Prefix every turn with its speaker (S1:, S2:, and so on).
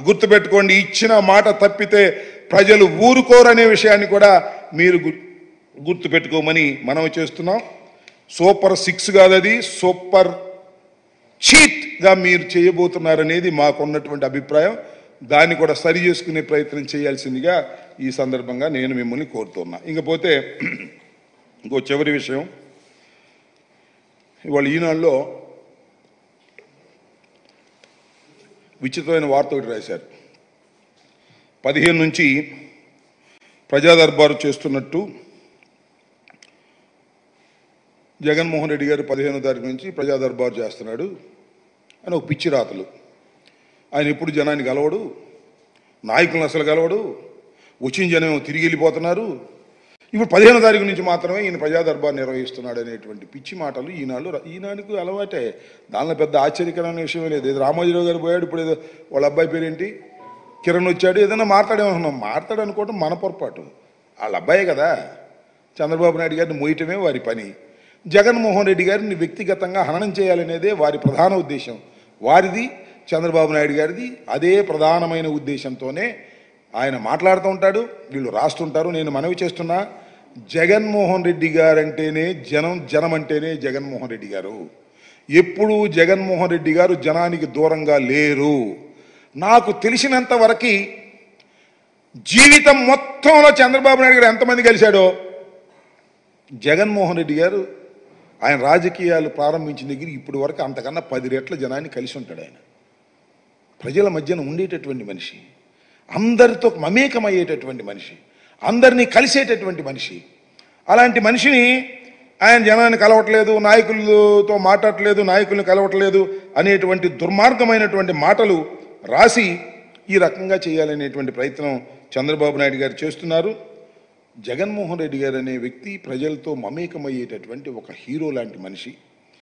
S1: గుర్తుపెట్టుకోండి, ఇచ్చిన మాట తప్పితే ప్రజలు ఊరుకోరనే విషయాన్ని కూడా మీరు గుర్తుపెట్టుకోమని మనం చేస్తున్నాం. సూపర్ 6 కాదు, అది సూపర్ చీట్గా మీరు చేయబోతున్నారనేది మాకున్నటువంటి అభిప్రాయం. దాన్ని కూడా సరి చేసుకునే ప్రయత్నం చేయాల్సిందిగా ఈ సందర్భంగా నేను మిమ్మల్ని కోరుతున్నా. ఇంకపోతే ఇంకో చివరి విషయం, ఇవాళ ఈనాడులో విచిత్రమైన వార్త ఒకటి రాశారు. 15 నుంచి ప్రజా దర్బారు చేస్తున్నట్టు జగన్మోహన్ రెడ్డి గారు 15వ తారీఖు నుంచి ప్రజా దర్బారు చేస్తున్నాడు అని ఒక పిచ్చి రాతలు. ఆయన ఎప్పుడు జనాన్ని కలవడు, నాయకులను అసలు కలవడు, వచ్చిన జనం తిరిగి వెళ్ళిపోతున్నారు. ఇప్పుడు 15వ తారీఖు నుంచి మాత్రమే ఈయన ప్రజా దర్బార్ నిర్వహిస్తున్నాడు అనేటువంటి పిచ్చి మాటలు ఈనాడుకు అలవాటే. దానిలో పెద్ద ఆశ్చర్యకరమైన విషయం లేదు. ఏదో రామోజీరావు గారు పోయాడు, ఇప్పుడు ఏదో వాళ్ళ అబ్బాయి పేరేంటి కిరణ్ వచ్చాడు, ఏదైనా మాట్లాడేమనుకున్నాం. మాట్లాడనుకోవటం మన పొరపాటు, వాళ్ళ అబ్బాయే కదా. చంద్రబాబు నాయుడు గారిని మోయటమే వారి పని. జగన్మోహన్ రెడ్డి గారిని వ్యక్తిగతంగా హననం చేయాలనేదే వారి ప్రధాన ఉద్దేశం. వారిది, చంద్రబాబు నాయుడు గారిది అదే ప్రధానమైన ఉద్దేశంతోనే ఆయన మాట్లాడుతూ ఉంటాడు, వీళ్ళు రాస్తుంటారు. నేను మనవి చేస్తున్నా, జగన్మోహన్ రెడ్డి గారంటేనే జనం, జనం అంటేనే జగన్మోహన్ రెడ్డి గారు. ఎప్పుడూ జగన్మోహన్ రెడ్డి గారు జనానికి దూరంగా లేరు. నాకు తెలిసినంత వరకు జీవితం మొత్తంలో చంద్రబాబు నాయుడు గారు ఎంతమంది కలిశాడో, జగన్మోహన్ రెడ్డి గారు ఆయన రాజకీయాలు ప్రారంభించిన దగ్గర ఇప్పటి వరకు అంతకన్నా 10 రెట్ల జనాన్ని కలిసి ఉంటాడు. ఆయన ప్రజల మధ్యన ఉండేటటువంటి మనిషి, అందరితో మమేకమయ్యేటటువంటి మనిషి, అందరినీ కలిసేటటువంటి మనిషి. అలాంటి మనిషిని ఆయన జనాన్ని కలవట్లేదు, నాయకులతో మాట్లాడట్లేదు, నాయకుల్ని కలవట్లేదు అనేటువంటి దుర్మార్గమైనటువంటి మాటలు రాసి ఈ రకంగా చేయాలనేటువంటి ప్రయత్నం చంద్రబాబు నాయుడు గారు చేస్తున్నారు. జగన్మోహన్ రెడ్డి గారు అనే వ్యక్తి ప్రజలతో మమేకమయ్యేటటువంటి ఒక హీరో లాంటి మనిషి.